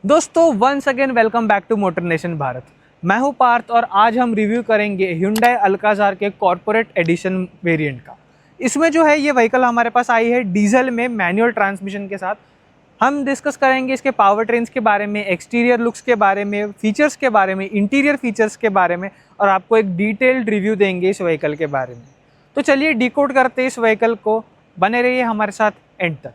दोस्तों once again welcome back to motor nation Bharat. मैं हूं पार्थ और आज हम रिव्यू करेंगे Hyundai अल्काज़ार के कॉर्पोरेट एडिशन वेरिएंट का। इसमें जो है ये व्हीकल हमारे पास आई है डीजल में मैनुअल ट्रांसमिशन के साथ। हम डिस्कस करेंगे इसके पावर ट्रेन्स के बारे में, एक्सटीरियर लुक्स के बारे में, फीचर्स के बारे में, इंटीरियर फीचर्स के बारे में और आपको एक डिटेल्ड रिव्यू देंगे इस व्हीकल के बारे में। तो चलिए डिकोड करते हैं इस व्हीकल को, बने रहिए हमारे साथ एंड तक।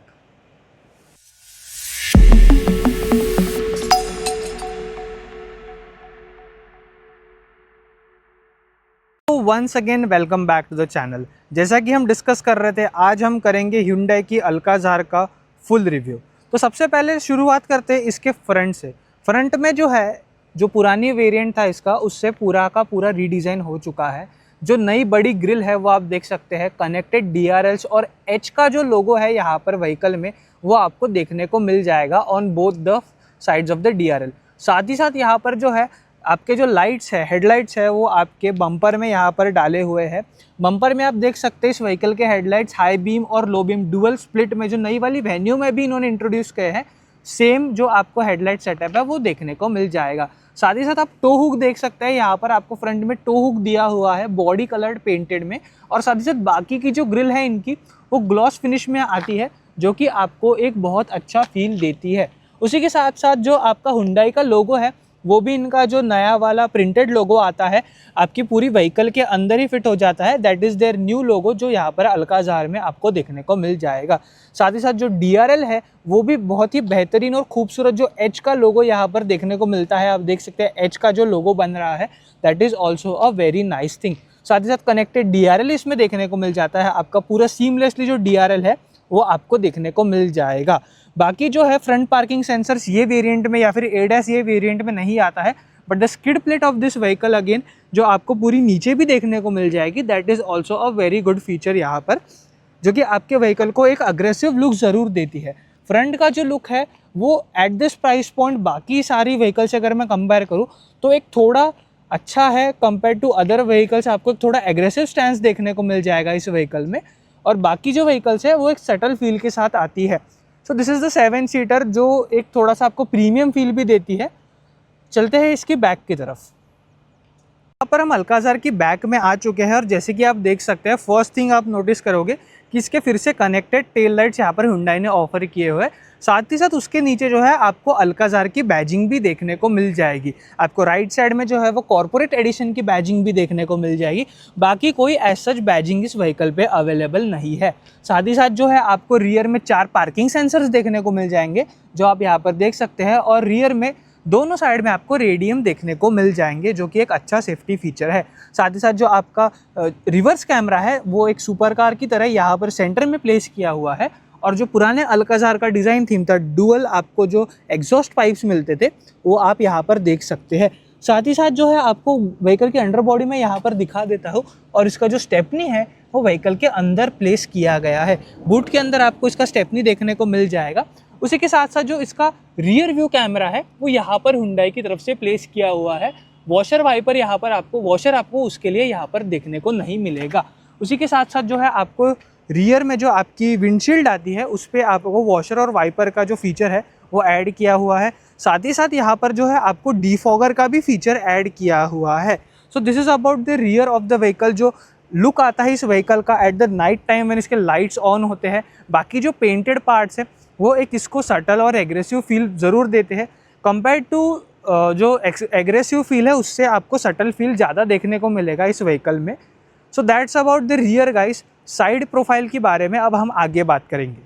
Once again welcome back to the channel. जैसा कि हम डिस्कस कर रहे थे, आज हम करेंगे Hyundai की अल्काज़ार का फुल रिव्यू। तो सबसे पहले शुरुआत करते हैं इसके फ्रंट से। फ्रंट में जो है, जो पुरानी वेरिएंट था इसका, उससे पूरा का पूरा रीडिज़ाइन हो चुका है। जो नई बड़ी ग्रिल है वो आप देख सकते हैं, कनेक्टेड DRLs और H का जो लोगो है यहाँ पर व्हीकल में वो आपको देखने को मिल जाएगा on both the sides of the DRL। साथ ही साथ यहाँ पर जो है आपके जो लाइट्स है, हेडलाइट्स है, वो आपके बम्पर में यहाँ पर डाले हुए हैं। बम्पर में आप देख सकते हैं इस व्हीकल के हेडलाइट्स हाई बीम और लो बीम डुअल स्प्लिट में जो नई वाली वेन्यू में भी इन्होंने इंट्रोड्यूस किए हैं, सेम जो आपको हेडलाइट सेटअप है वो देखने को मिल जाएगा। साथ ही साथ आप टो हुक देख सकते हैं, यहाँ पर आपको फ्रंट में टो हुक दिया हुआ है बॉडी कलर्ड पेंटेड में। और साथ ही साथ बाकी की जो ग्रिल है इनकी वो ग्लॉस फिनिश में आती है, जो कि आपको एक बहुत अच्छा फील देती है। उसी के साथ साथ जो आपका Hyundai का लोगो है वो भी इनका जो नया वाला प्रिंटेड लोगो आता है आपकी पूरी व्हीकल के अंदर ही फिट हो जाता है। That is their new logo जो यहाँ पर अल्काज़ार में आपको देखने को मिल जाएगा। साथ ही साथ जो DRL है वो भी बहुत ही बेहतरीन और खूबसूरत जो H का लोगो यहाँ पर देखने को मिलता है। आप देख सकते हैं H का जो लोगो बन रहा है, that is also a very nice thing. साथ ही साथ कनेक्टेड DRL इसमें देखने को मिल जाता है। आपका पूरा सीमलेसली जो DRL है वो आपको देखने को मिल जाएगा। बाकी जो है फ्रंट पार्किंग सेंसर्स ये वेरिएंट में या फिर ADAS ये वेरिएंट में नहीं आता है, but the skid plate of this vehicle again जो आपको पूरी नीचे भी देखने को मिल जाएगी, that is also a very good feature यहाँ पर, जो कि आपके व्हीकल को एक अग्रेसिव लुक ज़रूर देती है। फ्रंट का जो लुक है वो एट दिस प्राइस पॉइंट बाकी सारी व्हीकल से अगर मैं कंपेयर करूँ तो एक थोड़ा अच्छा है कंपेयर टू अदर व्हीकल्स। आपको थोड़ा एग्रेसिव स्टैंस देखने को मिल जाएगा इस व्हीकल में, और बाकी जो व्हीकल्स है वो एक सटल फील के साथ आती है। सो दिस इज़ द 7 सीटर जो एक थोड़ा सा आपको प्रीमियम फील भी देती है। चलते हैं इसकी बैक की तरफ। यहाँ पर हम अल्काज़ार की बैक में आ चुके हैं और जैसे कि आप देख सकते हैं, फर्स्ट थिंग आप नोटिस करोगे कि इसके फिर से कनेक्टेड टेल लाइट्स यहाँ पर Hyundai ने ऑफर किए हुए हैं। साथ ही साथ उसके नीचे जो है आपको अल्काज़ार की बैजिंग भी देखने को मिल जाएगी। आपको राइट साइड में जो है वो कॉर्पोरेट एडिशन की बैजिंग भी देखने को मिल जाएगी। बाकी कोई एज सच बैजिंग इस व्हीकल पे अवेलेबल नहीं है। साथ ही साथ जो है आपको रियर में 4 पार्किंग सेंसर्स देखने को मिल जाएंगे, जो आप यहाँ पर देख सकते हैं। और रियर में दोनों साइड में आपको रेडियम देखने को मिल जाएंगे, जो कि एक अच्छा सेफ्टी फीचर है। साथ ही साथ जो आपका रिवर्स कैमरा है वो एक सुपर कार की तरह यहाँ पर सेंटर में प्लेस किया हुआ है। और जो पुराने अल्काज़ार का डिज़ाइन थीम था, डुअल आपको जो एग्जॉस्ट पाइप्स मिलते थे वो आप यहाँ पर देख सकते हैं। साथ ही साथ जो है आपको व्हीकल के अंडर बॉडी में यहाँ पर दिखा देता हूँ, और इसका जो स्टेपनी है वो व्हीकल के अंदर प्लेस किया गया है। बूट के अंदर आपको इसका स्टेपनी देखने को मिल जाएगा। उसी के साथ साथ जो इसका रियर व्यू कैमरा है वो यहाँ पर Hyundai की तरफ से प्लेस किया हुआ है। वॉशर वाइपर यहाँ पर आपको उसके लिए यहाँ पर देखने को नहीं मिलेगा। उसी के साथ साथ जो है आपको रियर में जो आपकी विंडशील्ड आती है उस पर आपको वॉशर और वाइपर का जो फीचर है वो ऐड किया हुआ है। साथ ही साथ यहाँ पर जो है आपको डीफॉगर का भी फीचर ऐड किया हुआ है। सो this is about the rear of the vehicle. जो लुक आता है इस व्हीकल का at the night time when इसके लाइट्स ऑन होते हैं। बाकी जो पेंटेड पार्ट्स हैं वो एक इसको सटल और एग्रेसिव फील ज़रूर देते हैं। कंपेयर टू जो एग्रेसिव फील है उससे आपको सटल फील ज़्यादा देखने को मिलेगा इस व्हीकल में। So that's about the rear guys. Side profile के बारे में अब हम आगे बात करेंगे।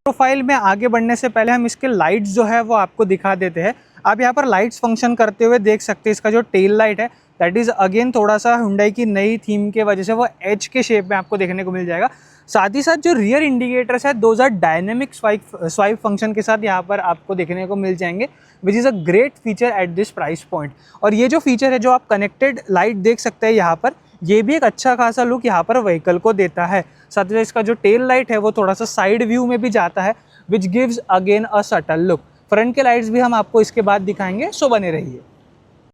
प्रोफाइल में आगे बढ़ने से पहले हम इसके लाइट्स जो है वो आपको दिखा देते हैं। आप यहाँ पर लाइट्स फंक्शन करते हुए देख सकते हैं। इसका जो टेल लाइट है दैट इज़ अगेन थोड़ा सा Hyundai की नई थीम के वजह से वो H के शेप में आपको देखने को मिल जाएगा। साथ ही साथ जो रियर इंडिकेटर्स है 2000 डायनेमिक स्वाइप फंक्शन के साथ यहाँ पर आपको देखने को मिल जाएंगे, विच is a great feature at this price point. और ये जो फीचर है जो आप कनेक्टेड लाइट देख सकते हैं यहाँ पर, ये भी एक अच्छा खासा लुक यहाँ पर व्हीकल को देता है। साथ ही साथ इसका जो टेल लाइट है वो थोड़ा सा साइड व्यू में भी जाता है, which gives again a subtle look. Front के लाइट्स भी हम आपको इसके बाद दिखाएंगे, सो बने रहिए।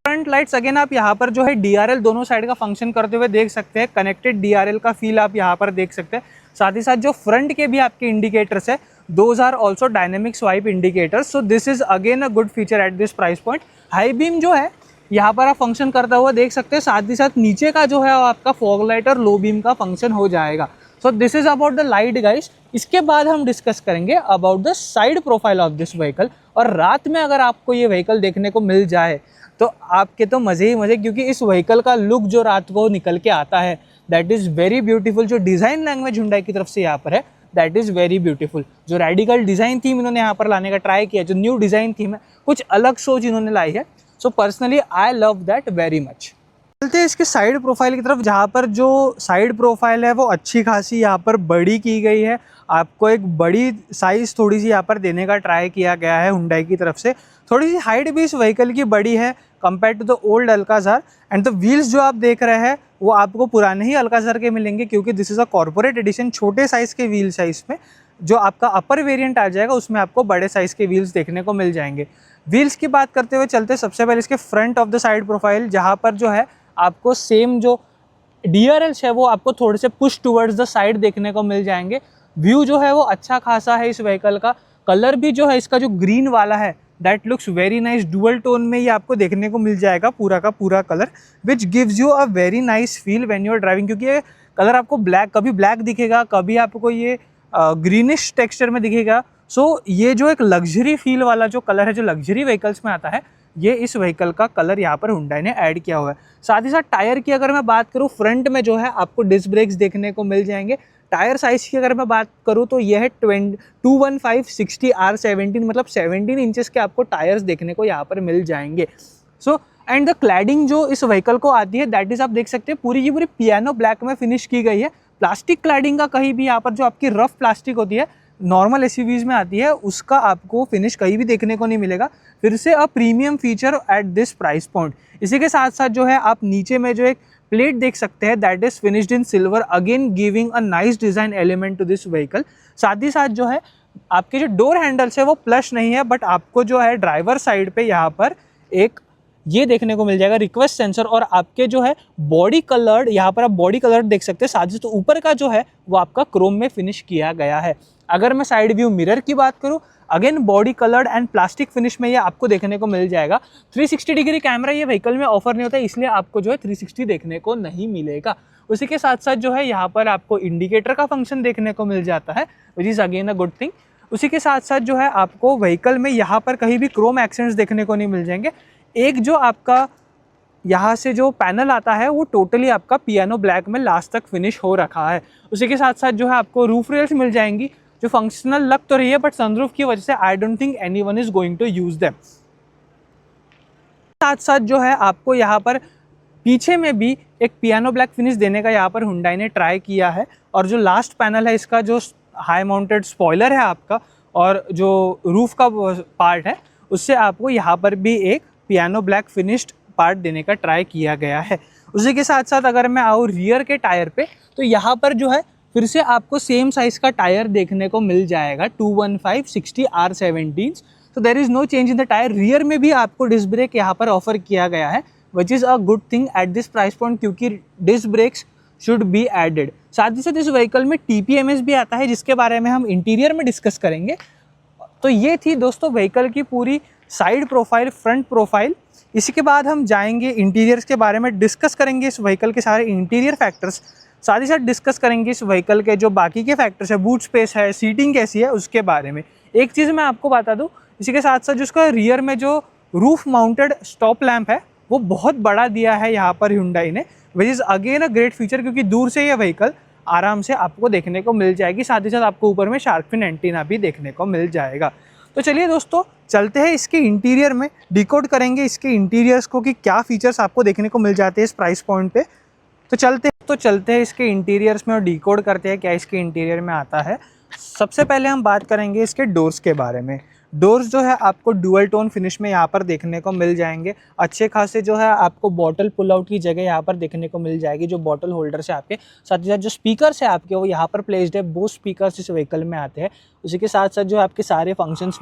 फ्रंट लाइट्स अगेन आप यहाँ पर जो है DRL दोनों साइड का फंक्शन करते हुए देख सकते हैं। कनेक्टेड DRL का फील आप यहाँ पर देख सकते हैं। साथ ही साथ जो फ्रंट के भी आपके इंडिकेटर्स है those are also dynamic swipe indicators, so this is again a good feature at this price point. High beam जो है यहाँ पर आप फंक्शन करता हुआ देख सकते हैं, साथ ही साथ नीचे का जो है आपका फॉग लाइट और लो बीम का फंक्शन हो जाएगा। सो this is about the light guys. इसके बाद हम डिस्कस करेंगे about the side profile of this vehicle. और रात में अगर आपको ये व्हीकल देखने को मिल जाए तो आपके तो मज़े ही मज़े, क्योंकि इस व्हीकल का लुक जो रात को निकल के आता है दैट इज़ वेरी ब्यूटीफुल। जो डिज़ाइन लैंग्वेज हुंडई की तरफ से यहाँ पर है दैट इज़ वेरी ब्यूटीफुल। जो रेडिकल डिज़ाइन थीम इन्होंने यहाँ पर लाने का ट्राई किया, जो न्यू डिज़ाइन थीम है, कुछ अलग सोच इन्होंने लाई है। So personally I love that very much. चलते हैं इसके साइड प्रोफाइल की तरफ, जहाँ पर जो साइड प्रोफाइल है वो अच्छी खासी यहाँ पर बड़ी की गई है। आपको एक बड़ी साइज़ थोड़ी सी यहाँ पर देने का ट्राई किया गया है हुंडई की तरफ से। थोड़ी सी हाइट भी इस व्हीकल की बड़ी है compare to the old Alcazar. And the wheels जो आप देख रहे हैं वो आपको पुराने ही अल्काज़ार के मिलेंगे, क्योंकि this is a corporate edition. छोटे साइज़ के व्हील्स है इसमें। जो आपका अपर वेरिएंट आ जाएगा उसमें आपको बड़े साइज़ के व्हील्स देखने को मिल जाएंगे। व्हील्स की बात करते हुए चलते सबसे पहले इसके front of the side profile, जहाँ पर जो है आपको सेम जो DRLs है वो आपको थोड़े से पुश टुवर्ड्स द साइड देखने को मिल जाएंगे। व्यू जो है वो अच्छा खासा है इस व्हीकल का। कलर भी जो है इसका जो ग्रीन वाला है that looks very nice. Dual tone में ये आपको देखने को मिल जाएगा पूरा का पूरा colour, which gives you a very nice feel when you are driving. क्योंकि ये कलर आपको ब्लैक, कभी ब्लैक दिखेगा, कभी आपको ये ग्रीनिश टेक्सचर में दिखेगा। सो ये जो एक लग्जरी फील वाला जो कलर है, जो लग्जरी व्हीकल्स में आता है, ये इस व्हीकल का कलर यहाँ पर हुंडई ने ऐड किया हुआ है। साथ ही साथ टायर की अगर मैं बात करूँ, फ्रंट में जो है आपको डिस्क ब्रेक्स देखने को मिल जाएंगे। टायर साइज़ की अगर मैं बात करूँ तो यह है 215/60 R17, मतलब 17 इंचेस के आपको टायर्स देखने को यहाँ पर मिल जाएंगे। सो एंड द क्लैडिंग जो इस व्हीकल को आती है दैट इज़ आप देख सकते हैं पूरी की पूरी पियानो ब्लैक में फिनिश की गई है। प्लास्टिक क्लैडिंग का कहीं भी यहाँ पर जो आपकी रफ प्लास्टिक होती है नॉर्मल SUVs में आती है, उसका आपको फिनिश कहीं भी देखने को नहीं मिलेगा। फिर से a premium feature at this price point. इसी के साथ साथ जो है आप नीचे में जो एक प्लेट देख सकते हैं that is finished in silver, again giving a nice design element to this vehicle. साथ ही साथ जो है आपके जो डोर हैंडल्स है वो प्लस नहीं है, बट आपको जो है ड्राइवर साइड पे यहाँ पर एक ये देखने को मिल जाएगा रिक्वेस्ट सेंसर। और आपके जो है बॉडी कलर्ड, यहाँ पर आप बॉडी कलर्ड देख सकते हैं। साथ ही तो ऊपर का जो है वो आपका क्रोम में फिनिश किया गया है। अगर मैं साइड व्यू मिरर की बात करूँ, again body coloured and plastic finish में ये आपको देखने को मिल जाएगा। 360 डिग्री कैमरा ये व्हीकल में ऑफर नहीं होता है, इसलिए आपको जो है 360 देखने को नहीं मिलेगा। उसी के साथ साथ जो है यहाँ पर आपको इंडिकेटर का फंक्शन देखने को मिल जाता है, which is again a good thing. उसी के साथ साथ जो है आपको व्हीकल में यहाँ पर कहीं भी क्रोम एक्सेंट्स देखने को नहीं मिल जाएंगे। एक जो आपका यहाँ से जो पैनल आता है वो टोटली आपका पियानो ब्लैक में लास्ट तक फिनिश हो रखा है। उसी के साथ साथ जो है आपको रूफ रेल्स मिल जाएंगी जो फंक्शनल लग तो रही है, बट सनरूफ की वजह से I don't think anyone is going to use them. साथ साथ जो है आपको यहाँ पर पीछे में भी एक पियानो ब्लैक फिनिश देने का यहाँ पर हुंडई ने ट्राई किया है। और जो लास्ट पैनल है इसका जो हाई माउंटेड स्पॉइलर है आपका और जो रूफ का पार्ट है उससे आपको यहाँ पर भी एक पियानो ब्लैक फिनिश्ड पार्ट देने का ट्राई किया गया है। उसी के साथ साथ अगर मैं आऊँ रियर के टायर पे तो यहाँ पर जो है फिर से आपको सेम साइज़ का टायर देखने को मिल जाएगा 215/60 R17। तो there is no change in the tyre. Rear में भी आपको डिस्क ब्रेक यहाँ पर ऑफर किया गया है, which is a good thing at this price point, क्योंकि disc brakes should be added. साथ ही साथ इस व्हीकल में TPMS भी आता है, जिसके बारे में हम इंटीरियर में डिस्कस करेंगे। तो ये थी दोस्तों व्हीकल की पूरी साइड प्रोफाइल, फ्रंट प्रोफाइल। इसी के बाद हम जाएंगे इंटीरियर्स के बारे में, डिस्कस करेंगे इस व्हीकल के सारे इंटीरियर फैक्टर्स। साथ ही साथ डिस्कस करेंगे इस व्हीकल के जो बाकी के फैक्टर्स है, बूट स्पेस है, सीटिंग कैसी है, उसके बारे में। एक चीज़ मैं आपको बता दूं, इसी के साथ साथ जो उसका रियर में जो रूफ माउंटेड स्टॉप लैंप है वो बहुत बड़ा दिया है यहाँ पर हुंडई ने, विच is again a great feature, क्योंकि दूर से ये व्हीकल आराम से आपको देखने को मिल जाएगी। साथ ही साथ आपको ऊपर में शार्क फिन एंटीना भी देखने को मिल जाएगा। तो चलिए दोस्तों चलते हैं इसके इंटीरियर में, डिकोड करेंगे इसके इंटीरियर्स को कि क्या फीचर्स आपको देखने को मिल जाते हैं इस प्राइस पॉइंट पे। तो चलते हैं इसके इंटीरियर्स में और डिकोड करते हैं क्या इसके इंटीरियर में आता है। सबसे पहले हम बात करेंगे इसके डोर्स के बारे में। डोर्स जो है आपको डुअल टोन फिनिश में यहाँ पर देखने को मिल जाएंगे। अच्छे खासे जो है आपको बॉटल पुल आउट की जगह यहाँ पर देखने को मिल जाएगी, जो बॉटल होल्डर्स है आपके। साथ ही साथ जो स्पीकर्स है आपके वो यहाँ पर प्लेस्ड है, वो स्पीकर्स इस व्हीकल में आते हैं। उसी के साथ साथ जो है आपके सारे फंक्शंस,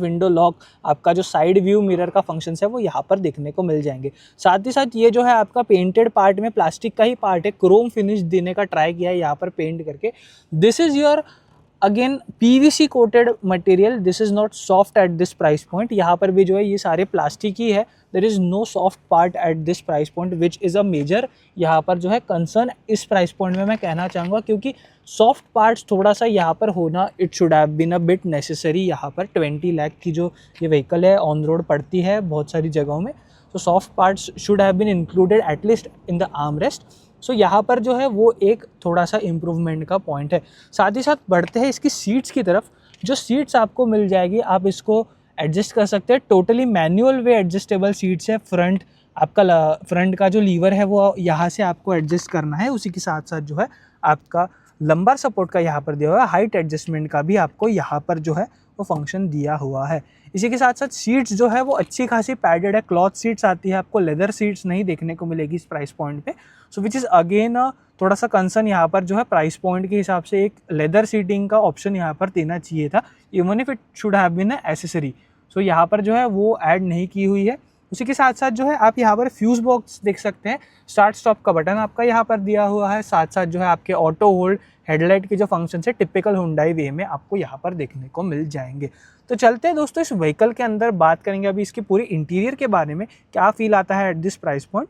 विंडो लॉक, आपका जो साइड व्यू मिरर का फंक्शंस है वो यहाँ पर देखने को मिल जाएंगे। साथ ही साथ ये जो है आपका पेंटेड पार्ट में प्लास्टिक का ही पार्ट है, क्रोम फिनिश देने का ट्राई किया है यहाँ पर पेंट करके। This is your again PVC coated material, this is not soft eight this price point. यहाँ पर भी जो है ये सारे प्लास्टिक ही है, there is no soft part at this price point which is a major यहाँ पर जो है कंसर्न इस प्राइस पॉइंट में मैं कहना चाहूँगा, क्योंकि सॉफ्ट पार्ट्स थोड़ा सा यहाँ पर होना it should have been a bit necessary. यहाँ पर 20 लाख की जो ये व्हीकल है ऑन रोड पड़ती है बहुत सारी जगहों में, तो soft parts should have been included at least in the arm rest. So यहाँ पर जो है वो एक थोड़ा सा इम्प्रूवमेंट का पॉइंट है। साथ ही साथ बढ़ते हैं इसकी सीट्स की तरफ। जो सीट्स आपको मिल जाएगी, आप इसको एडजस्ट कर सकते हैं, टोटली मैनुअल वे एडजस्टेबल सीट्स है। फ्रंट आपका फ्रंट का जो लीवर है वो यहाँ से आपको एडजस्ट करना है, उसी के साथ साथ जो है आपका लंबर सपोर्ट का यहाँ पर दिया हुआ है, हाइट एडजस्टमेंट का भी आपको यहाँ पर जो है वो फंक्शन दिया हुआ है। इसी के साथ साथ सीट्स जो है वो अच्छी खासी पैडेड है, क्लॉथ सीट्स आती है, आपको लेदर सीट्स नहीं देखने को मिलेगी इस प्राइस पॉइंट पे। सो विच इज़ अगेन थोड़ा सा कंसर्न यहाँ पर जो है, प्राइस पॉइंट के हिसाब से एक लेदर सीटिंग का ऑप्शन यहाँ पर देना चाहिए था, even if it should have been accessory. So यहाँ पर जो है वो ऐड नहीं की हुई है। उसी के साथ साथ जो है आप यहाँ पर फ्यूज़ बॉक्स देख सकते हैं, स्टार्ट स्टॉप का बटन आपका यहाँ पर दिया हुआ है, साथ साथ जो है आपके ऑटो होल्ड, हेडलाइट के जो फंक्शन है टिपिकल हुंडई वे में आपको यहाँ पर देखने को मिल जाएंगे। तो चलते हैं दोस्तों इस व्हीकल के अंदर, बात करेंगे अभी इसकी पूरी इंटीरियर के बारे में, क्या फील आता है eight this price point.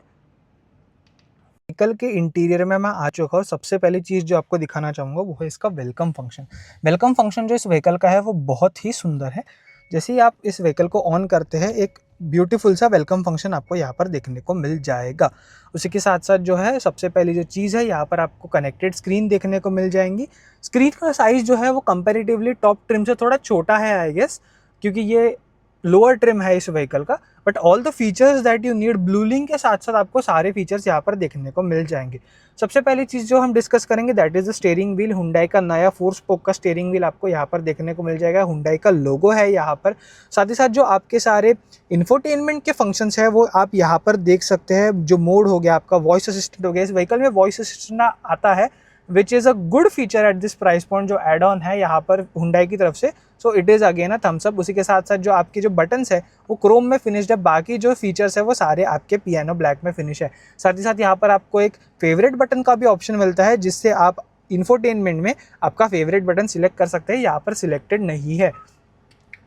Vehicle के इंटीरियर में मैं आ चुका हूँ। सबसे पहली चीज़ जो आपको दिखाना चाहूँगा वो है इसका वेलकम फंक्शन। वेलकम फंक्शन जो इस व्हीकल का है वो बहुत ही सुंदर है। जैसे ही आप इस व्हीकल को ऑन करते हैं, एक ब्यूटीफुल सा वेलकम फंक्शन आपको यहाँ पर देखने को मिल जाएगा। उसी के साथ साथ जो है सबसे पहली जो चीज़ है, यहाँ पर आपको कनेक्टेड स्क्रीन देखने को मिल जाएंगी। स्क्रीन का साइज़ जो है वो कंपैरेटिवली टॉप ट्रिम से थोड़ा छोटा है आई गेस, क्योंकि ये लोअर ट्रिम है इस व्हीकल का, but all the features that you need, Bluelink के साथ साथ आपको सारे फीचर्स यहाँ पर देखने को मिल जाएंगे। सबसे पहली चीज़ जो हम डिस्कस करेंगे that is the steering wheel. Hyundai का नया 4 स्पोक का स्टीयरिंग व्हील आपको यहाँ पर देखने को मिल जाएगा, हुंडई का लोगो है यहाँ पर। साथ ही साथ जो आपके सारे इंफोटेनमेंट के फंक्शंस है वो आप यहाँ पर देख सकते हैं। जो मोड हो गया आपका वॉइस असिस्टेंट हो गया, इस व्हीकल में वॉइस असिस्टेंट आता है which is a good feature at this price point, जो एड ऑन है यहाँ पर हुंडई की तरफ से। So it is again a thumbs up. उसी के साथ साथ जो आपके जो बटन्स है वो क्रोम में फिनिश्ड है, बाकी जो फीचर्स है वो सारे आपके पियानो ब्लैक में फिनिश है। साथ ही साथ यहाँ पर आपको एक फेवरेट बटन का भी ऑप्शन मिलता है, जिससे आप इन्फोटेनमेंट में आपका फेवरेट बटन सिलेक्ट कर सकते हैं, यहाँ पर सिलेक्टेड नहीं है।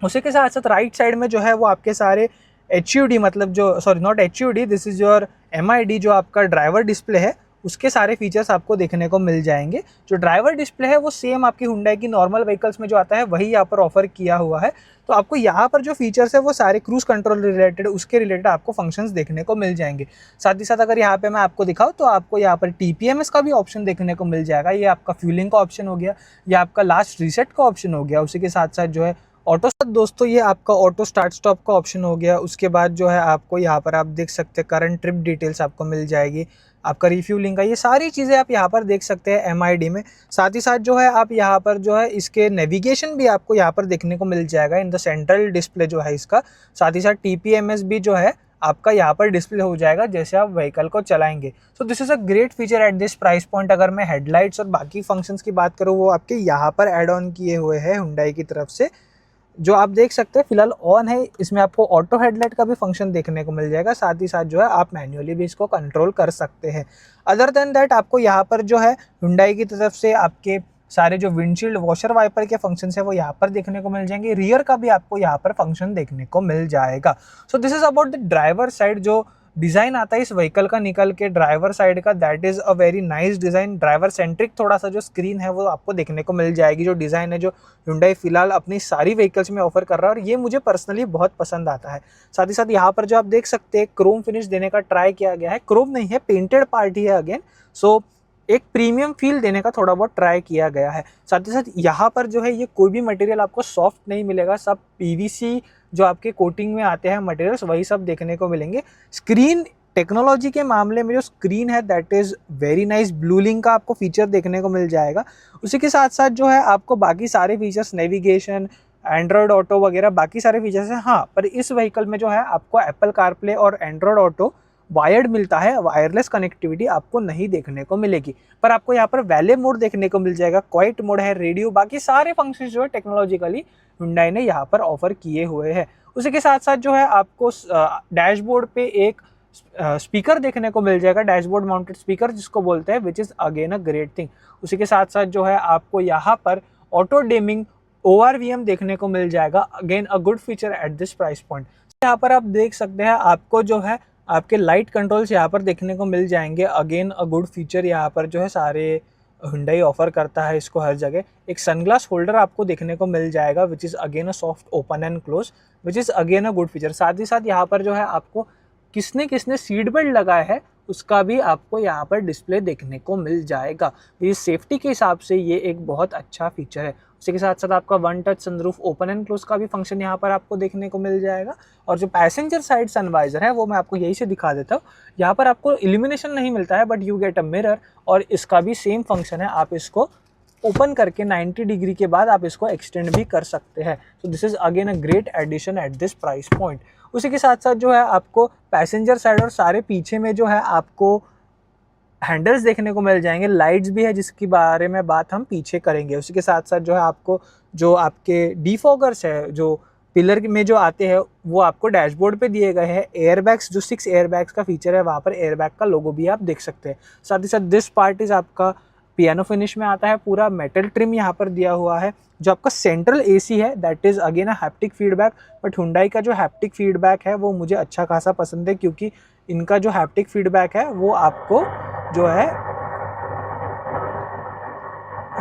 उसी के साथ साथ राइट साइड में जो है वो आपके सारे HUD, मतलब जो sorry not HUD, this is your MID, जो आपका ड्राइवर डिस्प्ले है उसके सारे फीचर्स आपको देखने को मिल जाएंगे। जो ड्राइवर डिस्प्ले है वो सेम आपकी हुंडई की नॉर्मल व्हीकल्स में जो आता है वही यहाँ पर ऑफर किया हुआ है। तो आपको यहाँ पर जो फीचर्स है वो सारे क्रूज कंट्रोल रिलेटेड, उसके रिलेटेड आपको फंक्शंस देखने को मिल जाएंगे। साथ ही साथ अगर यहाँ पे मैं आपको दिखाऊँ तो आपको यहाँ पर TPMS का भी ऑप्शन देखने को मिल जाएगा। ये आपका फ्यूलिंग का ऑप्शन हो गया, या आपका लास्ट रीसेट का ऑप्शन हो गया। उसी के साथ साथ जो है ऑटो स्टार्ट, दोस्तों ये आपका ऑटो स्टार्ट स्टॉप का ऑप्शन हो गया। उसके बाद जो है आपको यहाँ पर आप देख सकते हैं करंट ट्रिप डिटेल्स आपको मिल जाएगी, आपका रिफ्यूलिंग का, ये सारी चीज़ें आप यहाँ पर देख सकते हैं MID में। साथ ही साथ जो है आप यहाँ पर जो है इसके नेविगेशन भी आपको यहाँ पर देखने को मिल जाएगा इन द सेंट्रल डिस्प्ले जो है इसका। साथ ही साथ TPMS भी जो है आपका यहाँ पर डिस्प्ले हो जाएगा जैसे आप व्हीकल को चलाएंगे। सो this is a great feature at this price point. अगर मैं हेडलाइट्स और बाकी फंक्शंस की बात करूँ, वो आपके यहाँ पर ऐड ऑन किए हुए हैं हुंडई की तरफ से, जो आप देख सकते हैं फिलहाल ऑन है। इसमें आपको ऑटो हेडलाइट का भी फंक्शन देखने को मिल जाएगा, साथ ही साथ जो है आप मैन्युअली भी इसको कंट्रोल कर सकते हैं। अदर देन दैट आपको यहाँ पर जो है हुंडई की तरफ से आपके सारे जो विंडशील्ड वॉशर वाइपर के फंक्शन है वो यहाँ पर देखने को मिल जाएंगे। रियर का भी आपको यहाँ पर फंक्शन देखने को मिल जाएगा। सो this is about the driver side. जो डिज़ाइन आता है इस व्हीकल का निकल के ड्राइवर साइड का, that is a very nice design. Driver centric थोड़ा सा जो स्क्रीन है वो आपको देखने को मिल जाएगी। जो डिज़ाइन है जो हुंडई फिलहाल अपनी सारी व्हीकल्स में ऑफर कर रहा है, और ये मुझे पर्सनली बहुत पसंद आता है। साथ ही साथ यहाँ पर जो आप देख सकते हैं क्रोम फिनिश देने का ट्राई किया गया है। क्रोम नहीं है, पेंटेड पार्ट ही है अगेन। सो एक प्रीमियम फील देने का थोड़ा बहुत ट्राई किया गया है। साथ ही साथ यहाँ पर जो है ये कोई भी मटेरियल आपको सॉफ्ट नहीं मिलेगा, सब PVC जो आपके कोटिंग में आते हैं मटेरियल्स वही सब देखने को मिलेंगे। स्क्रीन टेक्नोलॉजी के मामले में जो स्क्रीन है that is very nice, Bluelink का आपको फीचर देखने को मिल जाएगा। उसी के साथ साथ जो है आपको बाकी सारे फीचर्स, नेविगेशन, एंड्रॉयड ऑटो वगैरह बाकी सारे फीचर्स हैं। हाँ, पर इस व्हीकल में जो है आपको एप्पल कारप्ले और एंड्रॉयड ऑटो वायर्ड मिलता है, वायरलेस कनेक्टिविटी आपको नहीं देखने को मिलेगी। पर आपको यहाँ पर वैले मोड देखने को मिल जाएगा, क्वाइट मोड है, रेडियो, बाकी सारे फंक्शंस जो है टेक्नोलॉजिकली हुंडई ने यहाँ पर ऑफर किए हुए हैं। उसी के साथ साथ जो है आपको डैशबोर्ड पे एक स्पीकर देखने को मिल जाएगा, डैशबोर्ड माउंटेड स्पीकर जिसको बोलते हैं, विच is again a great thing. उसी के साथ साथ जो है आपको यहाँ पर ऑटो डिमिंग, ORVM देखने को मिल जाएगा। Again a good feature at this price point. यहाँ पर आप देख सकते हैं आपको जो है आपके लाइट कंट्रोल्स यहाँ पर देखने को मिल जाएंगे। अगेन अ गुड फीचर यहाँ पर जो है सारे Hyundai ऑफर करता है इसको हर जगह। एक सनग्लास होल्डर आपको देखने को मिल जाएगा विच is again a soft open and close, which is again a good feature. साथ ही साथ यहाँ पर जो है आपको किसने किसने सीट बेल्ट लगाया है उसका भी आपको यहाँ पर डिस्प्ले देखने को मिल जाएगा। ये सेफ्टी के हिसाब से ये एक बहुत अच्छा फीचर है। उसी के साथ साथ आपका one touch sunroof open and close का भी फंक्शन यहाँ पर आपको देखने को मिल जाएगा। और जो पैसेंजर साइड सनवाइजर है वो मैं आपको यही से दिखा देता हूँ। यहाँ पर आपको इल्यूमिनेशन नहीं मिलता है but you get a mirror, और इसका भी सेम फंक्शन है। आप इसको ओपन करके 90 डिग्री के बाद आप इसको एक्सटेंड भी कर सकते हैं। So this is again a great addition at this price point. उसी के साथ साथ जो है आपको पैसेंजर साइड और सारे पीछे में जो है आपको हैंडल्स देखने को मिल जाएंगे। लाइट्स भी है जिसके बारे में बात हम पीछे करेंगे। उसी के साथ साथ जो है आपको जो आपके डिफॉगर्स है जो पिलर में जो आते हैं वो आपको डैशबोर्ड पे दिए गए हैं। एयरबैग्स जो 6 एयरबैग्स का फीचर है वहाँ पर एयरबैग का लोगो भी आप देख सकते हैं। साथ ही साथ दिस पार्ट इज आपका पियानो फिनिश में आता है, पूरा मेटल ट्रिम यहाँ पर दिया हुआ है। जो आपका सेंट्रल AC है that is again a haptic feedback, but Hyundai का जो हैप्टिक फीडबैक है वो मुझे अच्छा खासा पसंद है क्योंकि इनका जो हैप्टिक फीडबैक है वो आपको जो है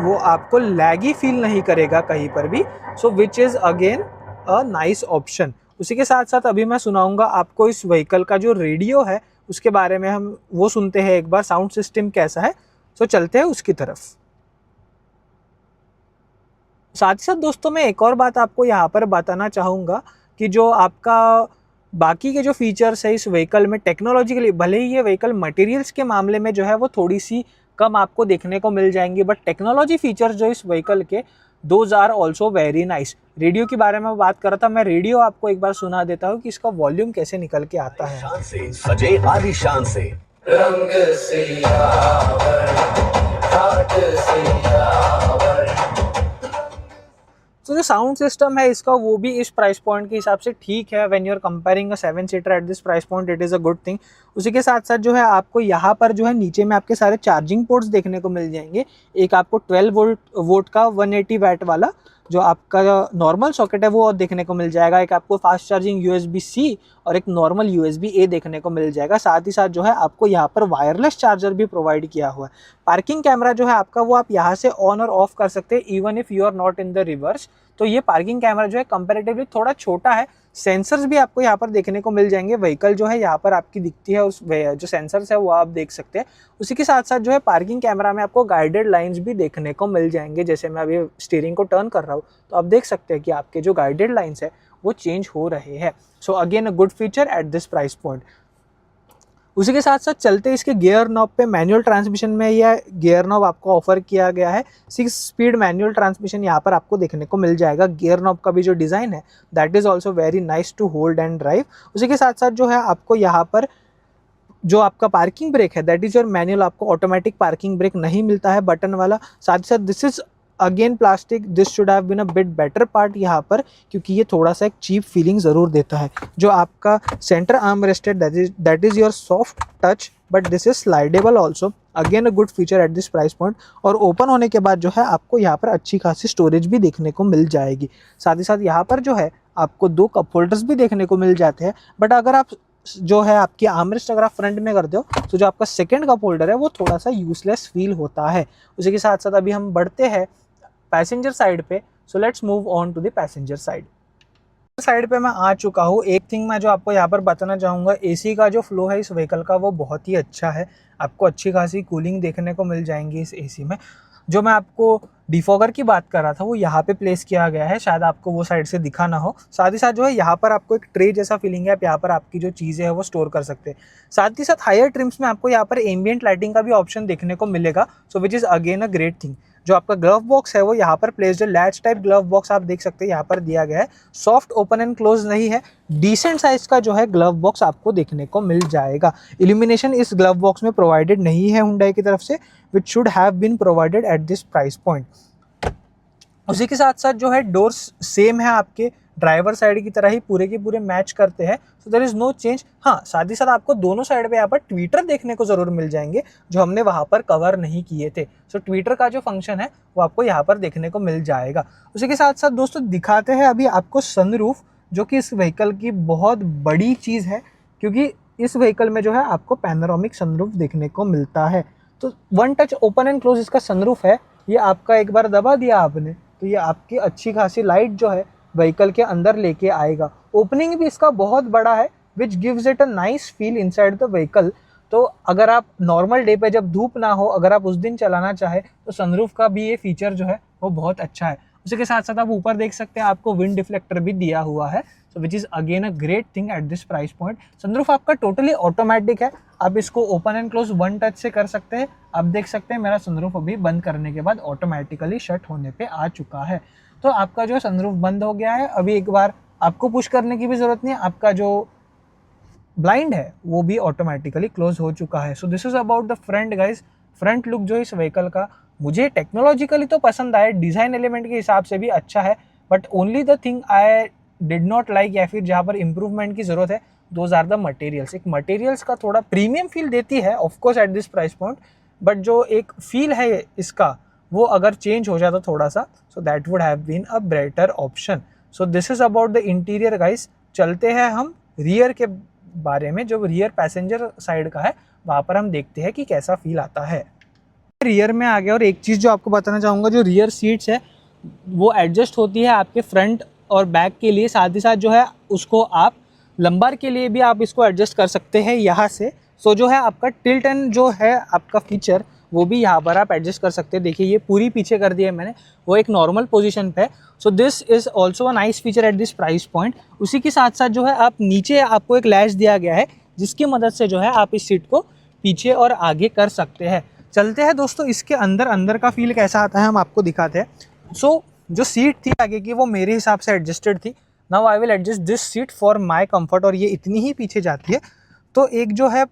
वो आपको लैगी फील नहीं करेगा कहीं पर भी। So which is again a nice option. उसी के साथ साथ अभी मैं सुनाऊंगा आपको इस व्हीकल का जो रेडियो है उसके बारे में, हम वो सुनते हैं एक बार साउंड सिस्टम कैसा है। सो चलते हैं उसकी तरफ। साथ ही साथ दोस्तों मैं एक और बात आपको यहाँ पर बताना चाहूँगा कि जो आपका बाकी के जो फीचर्स है इस व्हीकल में टेक्नोलॉजिकली, भले ही ये व्हीकल मटेरियल्स के मामले में जो है वो थोड़ी सी कम आपको देखने को मिल जाएंगी, बट टेक्नोलॉजी फीचर्स जो इस व्हीकल के those are also very nice. Radio के बारे में बात कर रहा था, मैं रेडियो आपको एक बार सुना देता हूँ कि इसका वॉल्यूम कैसे निकल के आता है। शान से सजे आलीशान से रंग तो जो साउंड सिस्टम है इसका वो भी इस प्राइस पॉइंट के हिसाब से ठीक है। When you are comparing a 7 seater at this price point it is a good thing. उसी के साथ साथ जो है आपको यहाँ पर जो है नीचे में आपके सारे चार्जिंग पोर्ट्स देखने को मिल जाएंगे। एक आपको 12 वोल्ट का 180 वैट वाला जो आपका नॉर्मल सॉकेट है वो देखने को मिल जाएगा। एक आपको फास्ट चार्जिंग USB-C और एक नॉर्मल USB-A देखने को मिल जाएगा। साथ ही साथ जो है आपको यहाँ पर वायरलेस चार्जर भी प्रोवाइड किया हुआ है। पार्किंग कैमरा जो है आपका वो आप यहाँ से ऑन और ऑफ कर सकते हैं even if you are not in the reverse. तो ये पार्किंग कैमरा जो है कंपैरेटिवली थोड़ा छोटा है। सेंसर्स भी आपको यहाँ पर देखने को मिल जाएंगे। व्हीकल जो है यहाँ पर आपकी दिखती है, उस जो सेंसर्स है वो आप देख सकते हैं। उसी के साथ साथ जो है पार्किंग कैमरा में आपको गाइडेड लाइंस भी देखने को मिल जाएंगे। जैसे मैं अभी स्टीयरिंग को टर्न कर रहा हूँ तो आप देख सकते हैं कि आपके जो गाइडेड लाइंस है वो चेंज हो रहे हैं। So again a good feature at this price point. उसी के साथ साथ चलते इसके गियर नॉब पे, मैनुअल ट्रांसमिशन में यह गियर नॉब आपको ऑफर किया गया है। 6 स्पीड मैनुअल ट्रांसमिशन यहाँ पर आपको देखने को मिल जाएगा। गियर नॉब का भी जो डिज़ाइन है that is also very nice to hold and drive. उसी के साथ साथ जो है आपको यहाँ पर जो आपका पार्किंग ब्रेक है दैट इज़ योर मैनुअल, आपको ऑटोमेटिक पार्किंग ब्रेक नहीं मिलता है बटन वाला। साथ ही साथ this is again plastic, this should have been a bit better part यहाँ पर क्योंकि ये थोड़ा सा एक चीप फीलिंग ज़रूर देता है। जो आपका सेंटर आर्म रेस्ट है that is your soft touch but this is slidable also. Again a good feature at this price point. और ओपन होने के बाद जो है आपको यहाँ पर अच्छी खासी स्टोरेज भी देखने को मिल जाएगी। साथ ही साथ यहाँ पर जो है आपको 2 कप होल्डर्स भी देखने को मिल जाते हैं। बट अगर आप जो है आपकी आर्मरेस्ट अगर आप फ्रंट में करते हो तो जो आपका सेकेंड कप होल्डर है वो थोड़ा सा यूजलेस फील होता है। उसी के साथ साथ अभी हम बढ़ते हैं पैसेंजर साइड पे। So let's move on to the passenger side पे मैं आ चुका हूँ। एक थिंग मैं जो आपको यहाँ पर बताना चाहूँगा, AC का जो फ्लो है इस व्हीकल का वो बहुत ही अच्छा है। आपको अच्छी खासी कूलिंग देखने को मिल जाएंगी इस AC में। जो मैं आपको डिफॉगर की बात कर रहा था वो यहाँ पे प्लेस किया गया है, शायद आपको वो साइड से दिखा ना हो। साथ ही साथ जो है यहाँ पर आपको एक ट्रे जैसा फीलिंग है, आप यहाँ पर आपकी जो चीज़ें है वो स्टोर कर सकते हैं। साथ ही साथ हायर ट्रिम्स में आपको यहाँ पर एम्बियंट लाइटिंग का भी ऑप्शन देखने को मिलेगा। So which is again a great thing. जो आपका ग्लव बॉक्स है वो यहाँ पर प्लेस्ड है, लैच टाइप ग्लव बॉक्स आप देख सकते हैं यहाँ पर दिया गया है। सॉफ्ट ओपन एंड क्लोज नहीं है, डिसेंट साइज का जो है ग्लव बॉक्स आपको देखने को मिल जाएगा। इल्यूमिनेशन इस ग्लव बॉक्स में प्रोवाइडेड नहीं है Hyundai की तरफ से, which should have been provided at this price point. उसी के साथ साथ जो है डोर्स सेम है आपके ड्राइवर साइड की तरह ही पूरे के पूरे मैच करते हैं, so there is no change. हाँ, साथ ही साथ आपको दोनों साइड पे यहाँ पर ट्विटर देखने को ज़रूर मिल जाएंगे जो हमने वहाँ पर कवर नहीं किए थे। सो ट्विटर का जो फंक्शन है वो आपको यहाँ पर देखने को मिल जाएगा। उसी के साथ साथ दोस्तों दिखाते हैं अभी आपको सनरूफ, जो कि इस व्हीकल की बहुत बड़ी चीज़ है, क्योंकि इस व्हीकल में जो है आपको पैनोरामिक सनरूफ देखने को मिलता है। तो one touch open and close इसका सनरूफ है, ये आपका एक बार दबा दिया आपने तो ये आपकी अच्छी खासी लाइट जो है व्हीकल के अंदर लेके आएगा। ओपनिंग भी इसका बहुत बड़ा है which gives it a nice feel inside the vehicle. तो अगर आप नॉर्मल डे पे जब धूप ना हो, अगर आप उस दिन चलाना चाहे तो सनरूफ का भी ये फीचर जो है वो बहुत अच्छा है। उसी के साथ साथ आप ऊपर देख सकते हैं आपको विंड डिफ्लेक्टर भी दिया हुआ है, so which is again a great thing at this price point. Sunroof आपका टोटली ऑटोमेटिक है, आप इसको open and close one touch से कर सकते हैं। आप देख सकते हैं मेरा सनरूफ अभी बंद करने के बाद ऑटोमेटिकली शट होने पे आ चुका है। तो आपका जो सनरूफ बंद हो गया है, अभी एक बार आपको पुश करने की भी ज़रूरत नहीं है, आपका जो ब्लाइंड है वो भी ऑटोमेटिकली क्लोज हो चुका है। सो this is about the front guys. Front look जो इस व्हीकल का मुझे टेक्नोलॉजिकली तो पसंद आया, डिज़ाइन एलिमेंट के हिसाब से भी अच्छा है, but only the thing I did not like या फिर जहाँ पर इम्प्रूवमेंट की ज़रूरत है, दोज आर द मटेरियल्स। एक मटेरियल्स का थोड़ा प्रीमियम फील देती है of course eight this price point, but जो एक फील है इसका वो अगर चेंज हो जाता थोड़ा सा, so that would have been a better option. So this is about the interior guys. चलते हैं हम रियर के बारे में, जो रियर पैसेंजर साइड का है वहाँ पर हम देखते हैं कि कैसा फील आता है। रियर में आ गया, और एक चीज़ जो आपको बताना चाहूँगा, जो रियर सीट्स है वो एडजस्ट होती है आपके फ्रंट और बैक के लिए, साथ ही साथ जो है उसको आप लंबार के लिए भी आप इसको एडजस्ट कर सकते हैं यहाँ से। सो जो है आपका टिल्ट एंड जो है आपका फीचर वो भी यहाँ पर आप एडजस्ट कर सकते हैं। देखिए ये पूरी पीछे कर दिया है मैंने, वो एक नॉर्मल पोजीशन पे है। सो this is also a nice feature at this price point. उसी के साथ साथ जो है आप नीचे आपको एक लैच दिया गया है जिसकी मदद से जो है आप इस सीट को पीछे और आगे कर सकते हैं। चलते हैं दोस्तों इसके अंदर का फील कैसा आता है हम आपको दिखाते हैं। सो जो सीट थी आगे की वो मेरे हिसाब से एडजस्टेड थी। Now I will adjust this seat for my comfort, और ये इतनी ही पीछे जाती है तो एक जो है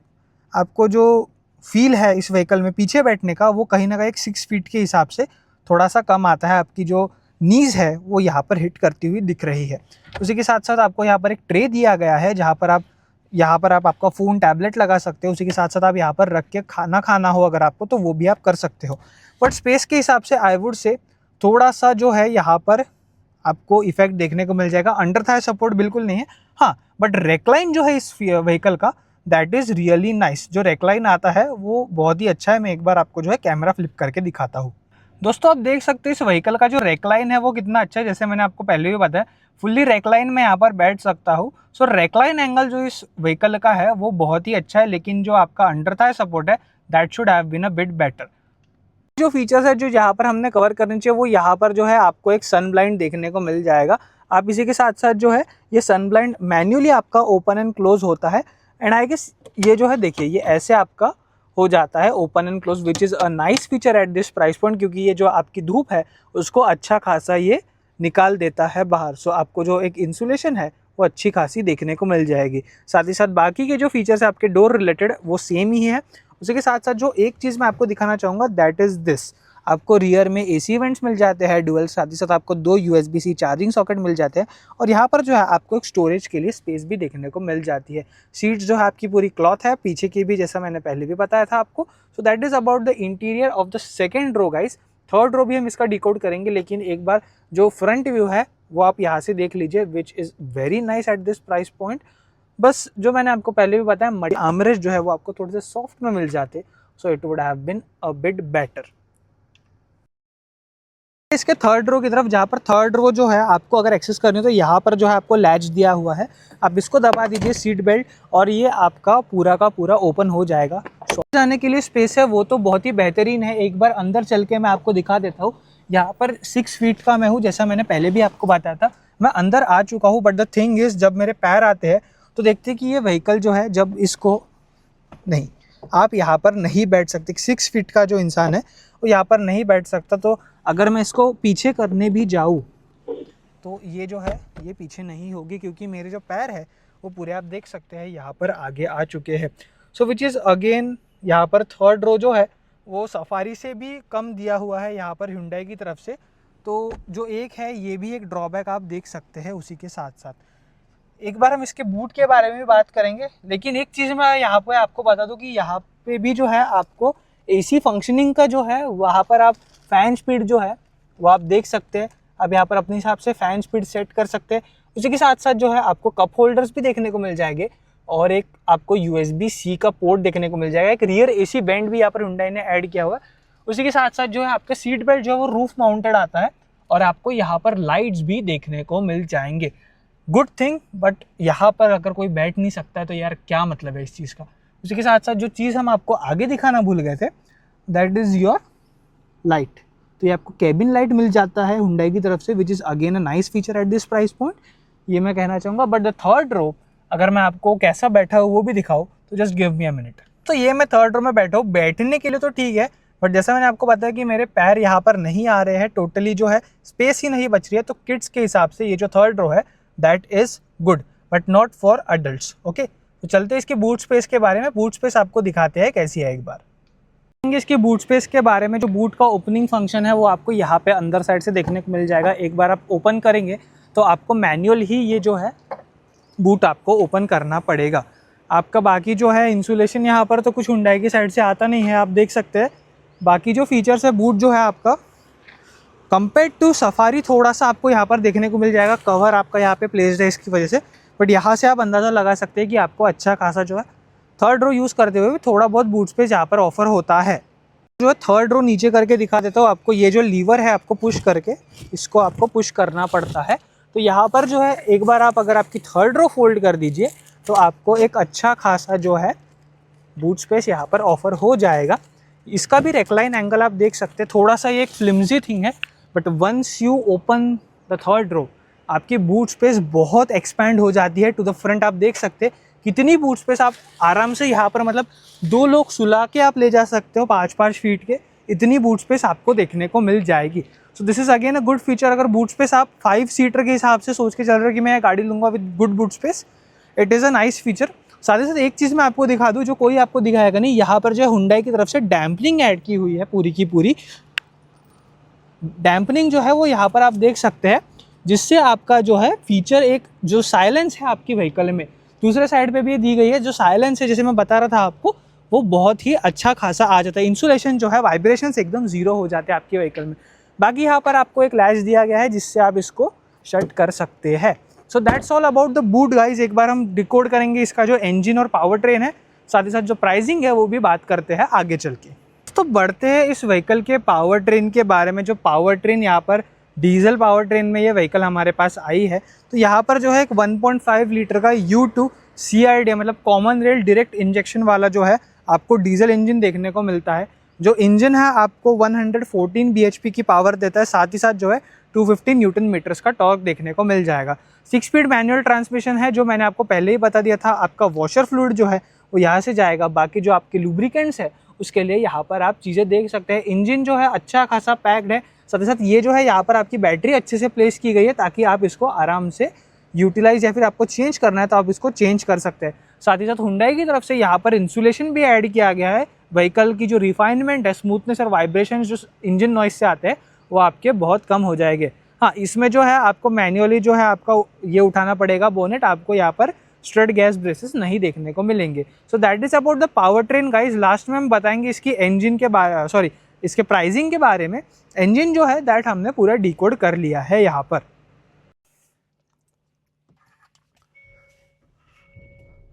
आपको जो फील है इस व्हीकल में पीछे बैठने का वो कहीं ना कहीं 6 फीट के हिसाब से थोड़ा सा कम आता है। आपकी जो नीज़ है वो यहाँ पर हिट करती हुई दिख रही है। उसी के साथ साथ आपको यहाँ पर एक ट्रे दिया गया है जहाँ पर आप आपका फ़ोन टैबलेट लगा सकते हो। उसी के साथ साथ आप यहाँ पर रख के खाना हो अगर आपको तो वो भी आप कर सकते हो। बट स्पेस के हिसाब से आई वुड से थोड़ा सा जो है यहाँ पर आपको इफेक्ट देखने को मिल जाएगा। अंडर थाई सपोर्ट बिल्कुल नहीं है, हाँ, बट रेकलाइन जो है इस व्हीकल का दैट इज़ रियली नाइस। जो रेकलाइन आता है वो बहुत ही अच्छा है। मैं एक बार आपको जो है कैमरा फ्लिप करके दिखाता हूँ। दोस्तों आप देख सकते हो इस व्हीकल का जो रेकलाइन है वो कितना अच्छा है। जैसे मैंने आपको पहले भी बताया फुल्ली रेकलाइन में यहाँ पर बैठ सकता हूँ। सो रेकलाइन एंगल जो इस व्हीकल का है वो बहुत ही अच्छा है, लेकिन जो आपका अंडर थाई सपोर्ट है that should have been a bit better. जो फीचर्स है जो यहाँ पर हमने कवर करने चाहिए वो यहाँ पर जो है आपको एक सन ब्लाइंड देखने को मिल जाएगा। आप इसी के साथ साथ जो है ये सन ब्लाइंड मैन्युअली आपका ओपन एंड क्लोज होता है, एंड आई गेस ये जो है देखिए ये ऐसे आपका हो जाता है open and close, which is a nice feature at this price point, क्योंकि ये जो आपकी धूप है उसको अच्छा खासा ये निकाल देता है बाहर। सो आपको जो एक इंसुलेशन है वो अच्छी खासी देखने को मिल जाएगी। साथ ही साथ बाकी के जो फीचर्स है आपके डोर रिलेटेड वो सेम ही है। उसी के साथ साथ जो एक चीज़ मैं आपको दिखाना चाहूँगा दैट इज़ दिस, आपको रियर में एसी वेंट्स मिल जाते हैं डुअल, साथ ही साथ आपको 2 USB-C चार्जिंग सॉकेट मिल जाते हैं, और यहाँ पर जो है आपको एक स्टोरेज के लिए स्पेस भी देखने को मिल जाती है। सीट्स जो है आपकी पूरी क्लॉथ है, पीछे की भी जैसा मैंने पहले भी बताया था आपको। So that is about the interior of the second row guys. Third row भी हम इसका डिकोड करेंगे, लेकिन एक बार जो फ्रंट व्यू है वो आप यहाँ से देख लीजिए, which is very nice eight this price point. बस जो मैंने आपको पहले भी बताया आर्मरेस्ट जो है वो आपको थोड़े से सॉफ्ट में मिल जाते, so it would have been a bit better. इसके थर्ड रो की तरफ, जहाँ पर थर्ड रो जो है आपको अगर एक्सेस करनी हो तो यहाँ पर जो है आपको लैच दिया हुआ है, आप इसको दबा दीजिए सीट बेल्ट और ये आपका पूरा का पूरा ओपन हो जाएगा। जाने के लिए स्पेस है वो तो बहुत ही बेहतरीन है। एक बार अंदर चल के मैं आपको दिखा देता हूँ। यहाँ पर 6 फीट का मैं हूँ, जैसा मैंने पहले भी आपको बताया था। मैं अंदर आ चुका हूँ, बट द थिंग इज़ जब मेरे पैर आते हैं तो देखते हैं कि ये व्हीकल जो है जब इसको नहीं, आप यहाँ पर नहीं बैठ सकते। 6 फीट का जो इंसान है वो यहाँ पर नहीं बैठ सकता। तो अगर मैं इसको पीछे करने भी जाऊँ तो ये जो है ये पीछे नहीं होगी, क्योंकि मेरे जो पैर है वो पूरे आप देख सकते हैं यहाँ पर आगे आ चुके हैं। सो विच इज़ अगेन यहाँ पर थर्ड रो जो है वो सफारी से भी कम दिया हुआ है यहाँ पर Hyundai की तरफ से। तो जो एक है ये भी एक ड्रॉबैक आप देख सकते हैं उसी के साथ साथ। एक बार हम इसके बूट के बारे में भी बात करेंगे, लेकिन एक चीज़ मैं यहाँ पे आपको बता दूँ कि यहाँ पे भी जो है आपको एसी फंक्शनिंग का जो है वहाँ पर आप फ़ैन स्पीड जो है वो आप देख सकते हैं। अब यहाँ पर अपने हिसाब से फ़ैन स्पीड सेट कर सकते हैं। उसी के साथ साथ जो है आपको कप होल्डर्स भी देखने को मिल जाएंगे और एक आपको USB-C का पोर्ट देखने को मिल जाएगा। एक रियर AC बैंड भी यहाँ पर हुंडई ने ऐड किया हुआ है। उसी के साथ साथ जो है आपका सीट बेल्ट जो है वो रूफ माउंटेड आता है और आपको यहाँ पर लाइट्स भी देखने को मिल जाएंगे। गुड थिंग, बट यहाँ पर अगर कोई बैठ नहीं सकता है तो यार क्या मतलब है इस चीज़ का। उसी के साथ साथ जो चीज़ हम आपको आगे दिखाना भूल गए थे, दैट इज़ योर लाइट। तो ये आपको कैबिन लाइट मिल जाता है हुंडई की तरफ से, विच is again a nice feature at this price point, ये मैं कहना चाहूँगा। बट द थर्ड रो अगर मैं आपको कैसा बैठा हूँ वो भी दिखाऊँ तो just give me a minute. तो ये मैं थर्ड रो में बैठा हूँ, बैठने के लिए तो ठीक है, बट जैसा मैंने आपको बताया कि मेरे पैर यहाँ पर नहीं आ रहे हैं, टोटली जो है स्पेस ही नहीं बच रही है। तो किड्स के हिसाब से ये जो थर्ड रो है that is good, but not for adults. Okay, तो चलते हैं इसके बूट स्पेस के बारे में। बूट स्पेस आपको दिखाते हैं कैसी है एक बार। इसके बूट स्पेस के बारे में, जो बूट का ओपनिंग फंक्शन है वो आपको यहाँ पे अंदर साइड से देखने को मिल जाएगा। एक बार आप ओपन करेंगे तो आपको मैनुअल ही ये जो है बूट आपको ओपन करना पड़ेगा। आपका बाकी जो है इंसुलेशन यहाँ पर तो कुछ हुंडई की साइड से आता नहीं है, आप देख सकते हैं। बाकी जो फीचर्स है बूट जो है आपका कंपेयर टू सफारी थोड़ा सा आपको यहाँ पर देखने को मिल जाएगा। कवर आपका यहाँ पे प्लेस्ड है इसकी वजह से, बट यहाँ से आप अंदाज़ा लगा सकते हैं कि आपको अच्छा खासा जो है थर्ड रो यूज़ करते हुए भी थोड़ा बहुत बूट स्पेस यहाँ पर ऑफर होता है। जो है थर्ड रो नीचे करके दिखा देता हूँ आपको। ये जो लीवर है आपको पुश करके इसको आपको पुश करना पड़ता है। तो यहाँ पर जो है एक बार आप अगर आपकी थर्ड रो फोल्ड कर दीजिए तो आपको एक अच्छा खासा जो है बूट स्पेस यहाँ पर ऑफर हो जाएगा। इसका भी रेक्लाइन एंगल आप देख सकते हैं, थोड़ा सा ये एक फ्लिम्जी थिंग है, but once you open the third row आपकी बूट स्पेस बहुत एक्सपैंड हो जाती है टू द फ्रंट। आप देख सकते हैं कितनी बूट स्पेस आप आराम से यहाँ पर मतलब 2 लोग सुला के आप ले जा सकते हो 5-5 फीट के, इतनी बूट स्पेस आपको देखने को मिल जाएगी। सो this is again a good feature. अगर बूट स्पेस आप 5 सीटर के हिसाब से सोच के चल रहे हो कि मैं गाड़ी लूँगा with good boot space, it is a nice feature. साथ ही साथ एक चीज़ मैं आपको दिखा दूँ जो कोई आपको दिखाएगा नहीं, यहाँ पर जो है हुंडई की तरफ से डैम्पनिंग ऐड की हुई है पूरी की पूरी। डैम्पनिंग जो है वो यहाँ पर आप देख सकते हैं, जिससे आपका जो है फीचर एक जो साइलेंस है आपकी व्हीकल में, दूसरे साइड पे भी दी गई है, जो साइलेंस है जैसे मैं बता रहा था आपको वो बहुत ही अच्छा खासा आ जाता है। इंसुलेशन जो है वाइब्रेशंस एकदम ज़ीरो हो जाते हैं आपकी व्हीकल में। बाकी यहाँ पर आपको एक लैच दिया गया है जिससे आप इसको शट कर सकते हैं। So that's all about the boot guys. एक बार हम डिकोड करेंगे इसका जो इंजन और पावर ट्रेन है, साथ ही साथ जो प्राइसिंग है वो भी बात करते हैं आगे चल के। तो बढ़ते हैं इस व्हीकल के पावर ट्रेन के बारे में। जो पावर ट्रेन यहाँ पर डीजल पावर ट्रेन में ये व्हीकल हमारे पास आई है, तो यहाँ पर जो है एक 1.5 लीटर का U2 CRD मतलब कॉमन रेल डायरेक्ट इंजेक्शन वाला जो है आपको डीजल इंजन देखने को मिलता है। जो इंजन है आपको 114 bhp की पावर देता है, साथ ही साथ जो है 250 न्यूटन मीटर्स का टॉर्क देखने को मिल जाएगा। 6 स्पीड मैनुअल ट्रांसमिशन है, जो मैंने आपको पहले ही बता दिया था। आपका वॉशर फ्लूइड जो है वो यहाँ से जाएगा, बाकी जो आपके लुब्रिकेंट्स है उसके लिए यहाँ पर आप चीज़ें देख सकते हैं। इंजन जो है अच्छा खासा पैक्ड है, साथ ही साथ ये जो है यहाँ पर आपकी बैटरी अच्छे से प्लेस की गई है ताकि आप इसको आराम से यूटिलाइज या फिर आपको चेंज करना है तो आप इसको चेंज कर सकते हैं। साथ ही साथ हुंडई की तरफ से यहाँ पर इंसुलेशन भी ऐड किया गया है। व्हीकल की जो रिफाइनमेंट है, स्मूथनेस और वाइब्रेशन जो इंजन नॉइस से आते हैं वो आपके बहुत कम हो जाएंगे। हाँ, इसमें जो है आपको मैन्युअली जो है आपका ये उठाना पड़ेगा बोनेट, आपको यहाँ पर स्ट्रेट गैस ब्रेसेस नहीं देखने को मिलेंगे। So that is about the power train guys. Last में हम बताएंगे इसकी इंजन के बारे इसके प्राइसिंग के बारे में। इंजन जो है दैट हमने पूरा डिकोड कर लिया है यहाँ पर।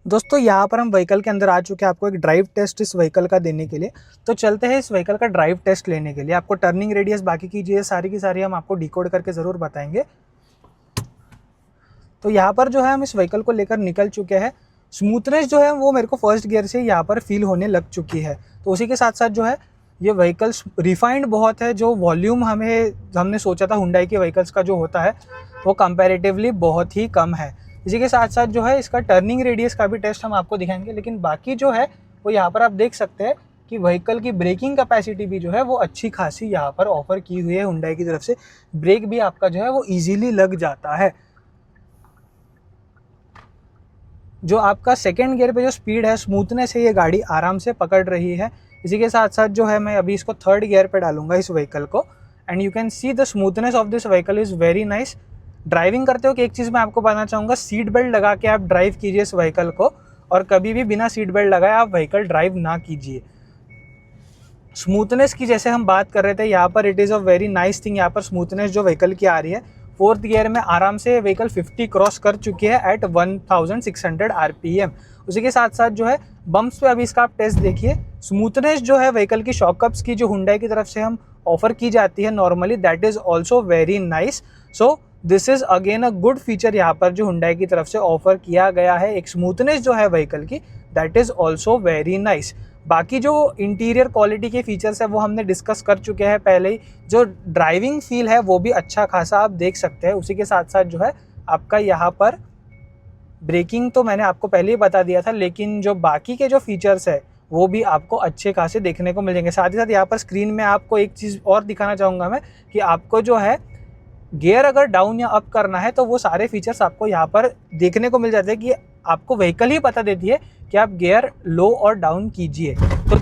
दोस्तों यहाँ पर हम व्हीकल के अंदर आ चुके हैं आपको एक ड्राइव टेस्ट इस व्हीकल का देने के लिए। तो चलते हैं इस व्हीकल का ड्राइव टेस्ट लेने के लिए। आपको टर्निंग रेडियस बाकी की चीज़ें सारी की सारी हम आपको डिकोड करके ज़रूर बताएंगे। तो यहाँ पर जो है हम इस व्हीकल को लेकर निकल चुके हैं। स्मूथनेस जो है वो मेरे को फर्स्ट गियर से यहाँ पर फील होने लग चुकी है। तो उसी के साथ साथ जो है ये व्हीकल रिफाइंड बहुत है। जो वॉल्यूम हमने सोचा था हुंडई के व्हीकल्स का जो होता है वो कंपैरेटिवली बहुत ही कम है। इसी के साथ साथ जो है इसका टर्निंग रेडियस का भी टेस्ट हम आपको दिखाएंगे। लेकिन बाकी जो है वो यहाँ पर आप देख सकते हैं कि व्हीकल की ब्रेकिंग कैपेसिटी भी जो है वो अच्छी खासी यहाँ पर ऑफर की हुई है हुंडई की तरफ से। ब्रेक भी आपका जो है वो ईजिली लग जाता है। जो आपका सेकेंड गियर पे जो स्पीड है, स्मूथनेस है, ये गाड़ी आराम से पकड़ रही है। इसी के साथ साथ जो है मैं अभी इसको थर्ड गियर पे डालूंगा इस व्हीकल को, and you can see the smoothness of this vehicle is very nice. Driving करते हो कि एक चीज़ मैं आपको बताना चाहूँगा, सीट बेल्ट लगा के आप ड्राइव कीजिए इस व्हीकल को, और कभी भी बिना सीट बेल्ट लगाए आप व्हीकल ड्राइव ना कीजिए। स्मूथनेस की जैसे हम बात कर रहे थे, यहाँ पर it is a very nice thing. यहाँ पर स्मूथनेस जो व्हीकल की आ रही है, 4th गियर में आराम से व्हीकल 50 क्रॉस कर चुकी है एट 1600 RPM। उसी के साथ साथ जो है बम्प्स पे अभी इसका आप टेस्ट देखिए। स्मूथनेस जो है व्हीकल की शॉकअप्स की जो हुंडई की तरफ से हम ऑफर की जाती है normally, that is also very nice. So this is again a good feature यहाँ पर जो हुंडई की तरफ से ऑफर किया गया है। एक स्मूथनेस जो है व्हीकल की, that is also very nice. बाकी जो इंटीरियर क्वालिटी के फीचर्स है वो हमने डिस्कस कर चुके हैं पहले ही। जो ड्राइविंग फील है वो भी अच्छा खासा आप देख सकते हैं। उसी के साथ साथ जो है आपका यहाँ पर ब्रेकिंग तो मैंने आपको पहले ही बता दिया था, लेकिन जो बाकी के जो फीचर्स है वो भी आपको अच्छे खासे देखने को मिल जाएंगे। साथ ही साथ यहाँ पर स्क्रीन में आपको एक चीज़ और दिखाना चाहूँगा मैं, कि आपको जो है गियर अगर डाउन या अप करना है तो वो सारे फीचर्स आपको यहाँ पर देखने को मिल जाते हैं, कि आपको व्हीकल ही बता देती है कि आप गियर लो और डाउन कीजिए। तो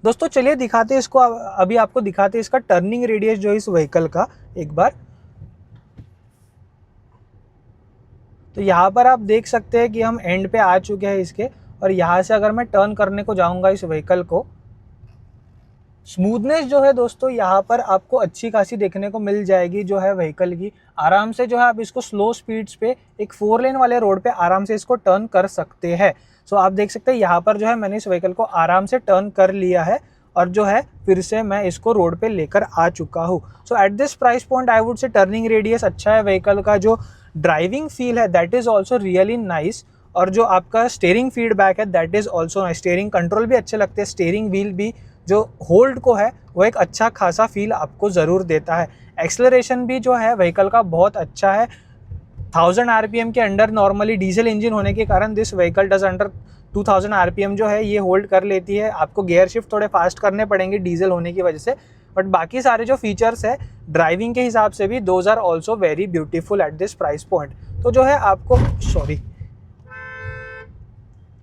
दोस्तों चलिए दिखाते हैं इसको, अभी आपको दिखाते हैं इसका टर्निंग रेडियस जो इस व्हीकल का एक बार। तो यहाँ पर आप देख सकते हैं कि हम एंड पे आ चुके हैं इसके, और यहाँ से अगर मैं टर्न करने को जाऊँगा इस व्हीकल को, स्मूथनेस जो है दोस्तों यहाँ पर आपको अच्छी खासी देखने को मिल जाएगी जो है व्हीकल की। आराम से जो है आप इसको स्लो स्पीड्स पे एक 4 लेन वाले रोड पे आराम से इसको टर्न कर सकते हैं। सो आप देख सकते हैं यहाँ पर जो है मैंने इस व्हीकल को आराम से टर्न कर लिया है, और जो है फिर से मैं इसको रोड पे लेकर आ चुका हूँ। So at this price point I would say turning radius अच्छा है व्हीकल का, जो ड्राइविंग फील है that is also really nice, और जो आपका स्टीयरिंग फीडबैक है that is also nice. Steering control भी अच्छे लगते हैं, स्टीयरिंग व्हील भी जो होल्ड को है वो एक अच्छा खासा फील आपको ज़रूर देता है। एक्सेलरेशन भी जो है व्हीकल का बहुत अच्छा है। 1000 RPM के अंडर नॉर्मली डीजल इंजन होने के कारण this vehicle does under 2000 RPM जो है ये होल्ड कर लेती है। आपको गियर शिफ्ट थोड़े फास्ट करने पड़ेंगे डीजल होने की वजह से, बट बाकी सारे जो फीचर्स है ड्राइविंग के हिसाब से भी those are also very beautiful at this price point. तो जो है आपको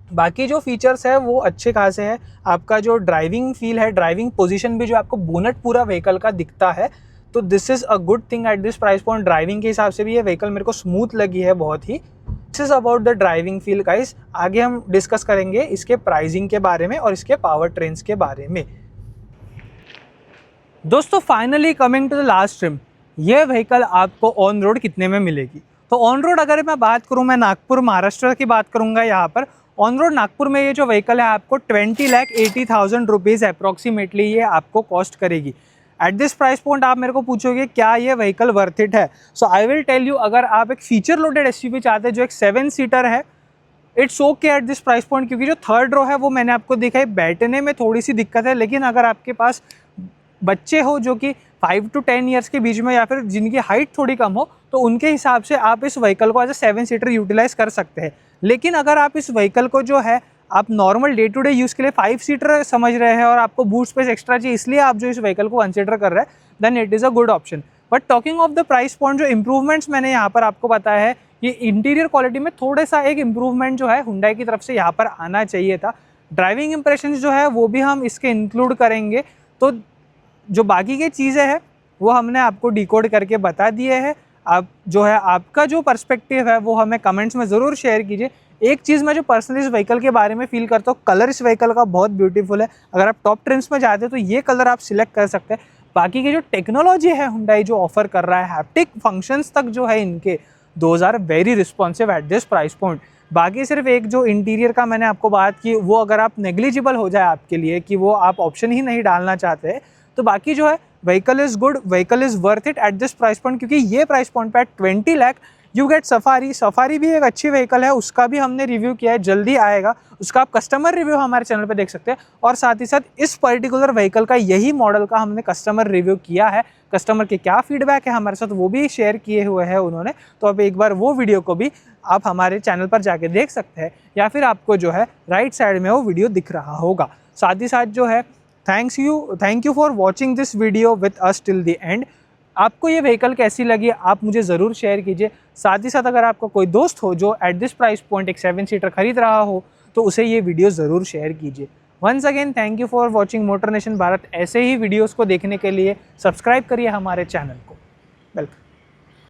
बाकी जो फीचर्स है वो अच्छे खासे हैं। आपका जो ड्राइविंग फील है, ड्राइविंग पोजीशन भी जो आपको बोनट पूरा व्हीकल का दिखता है, तो this is a good thing at this price point. Driving के हिसाब से भी ये व्हीकल मेरे को स्मूथ लगी है बहुत ही। This is about the driving feel guys. आगे हम डिस्कस करेंगे इसके प्राइसिंग के बारे में और इसके पावर ट्रेन्स के बारे में। दोस्तों finally coming to the last trim, ये व्हीकल आपको ऑन रोड कितने में मिलेगी? तो ऑन रोड अगर मैं बात करूँ, मैं नागपुर महाराष्ट्र की बात करूँगा। यहाँ पर ऑन रोड नागपुर में ये जो व्हीकल है आपको 20,80,000 रुपीज़ अप्रॉक्सीमेटली ये आपको कॉस्ट करेगी। एट दिस प्राइस पॉइंट आप मेरे को पूछोगे क्या ये व्हीकल वर्थ इट है? सो आई विल टेल यू, अगर आप एक फीचर लोडेड एसयूवी चाहते हैं जो एक 7 सीटर है, it's okay eight this price point, क्योंकि जो थर्ड रो है वो मैंने आपको दिखाई, बैठने में थोड़ी सी दिक्कत है। लेकिन अगर आपके पास बच्चे हो जो कि 5 to 10 ईयर्स के बीच में, या फिर जिनकी हाइट थोड़ी कम हो, तो उनके हिसाब से आप इस व्हीकल को एज ए 7 सीटर यूटिलाइज कर सकते हैं। लेकिन अगर आप इस व्हीकल को जो है आप normal day to day use के लिए 5 सीटर समझ रहे हैं और आपको बूट स्पेस एक्स्ट्रा चाहिए, इसलिए आप जो इस व्हीकल को कंसिडर कर रहे हैं, then it is a good option. But talking of the price point, जो इंप्रूवमेंट्स मैंने यहाँ पर आपको बताया है, ये इंटीरियर क्वालिटी में थोड़ा सा एक इंप्रूवमेंट जो है हुंडई की तरफ से यहाँ पर आना चाहिए था। ड्राइविंग इंप्रेशंस जो है वो भी हम इसके इंक्लूड करेंगे। तो जो बाकी की चीज़ें हैं वो हमने आपको डिकोड करके बता दिए हैं। आप जो है आपका जो पर्सपेक्टिव है वो हमें कमेंट्स में ज़रूर शेयर कीजिए। एक चीज़ मैं जो पर्सनली इस व्हीकल के बारे में फील करता हूँ, कलर इस व्हीकल का बहुत ब्यूटीफुल है। अगर आप टॉप ट्रिम्स में जाते हैं तो ये कलर आप सिलेक्ट कर सकते हैं। बाकी की जो टेक्नोलॉजी है हुंडई जो ऑफर कर रहा है, हैप्टिक फंक्शंस तक जो है इनके, those are very responsive at this price point. बाकी सिर्फ एक जो इंटीरियर का मैंने आपको बात की, वो अगर आप नेग्लिजिबल हो जाए आपके लिए कि वो आप ऑप्शन ही नहीं डालना चाहते, तो बाकी जो है vehicle is good, vehicle is worth it at this price point. क्योंकि ये प्राइस पॉइंट पे 20 lakh you get safari. Safari भी एक अच्छी व्हीकल है, उसका भी हमने रिव्यू किया है, जल्दी आएगा, उसका आप कस्टमर रिव्यू हमारे चैनल पे देख सकते हैं। और साथ ही साथ इस पर्टिकुलर व्हीकल का, यही मॉडल का हमने कस्टमर रिव्यू किया है। कस्टमर के क्या फीडबैक है हमारे साथ वो भी शेयर किए हुए हैं उन्होंने, तो अब एक बार वो वीडियो को भी आप हमारे चैनल पर जाके देख सकते हैं, या फिर आपको जो है राइट साइड में वो वीडियो दिख रहा होगा। साथ ही साथ जो है thank you for watching this video with us till the end. आपको ये व्हीकल कैसी लगी आप मुझे ज़रूर शेयर कीजिए। साथ ही साथ अगर आपका कोई दोस्त हो जो एट दिस प्राइस पॉइंट एक 7 सीटर खरीद रहा हो, तो उसे ये वीडियो ज़रूर शेयर कीजिए। Once again thank you for watching Motor nation Bharat. ऐसे ही वीडियोस को देखने के लिए सब्सक्राइब करिए हमारे चैनल को। वेलकम।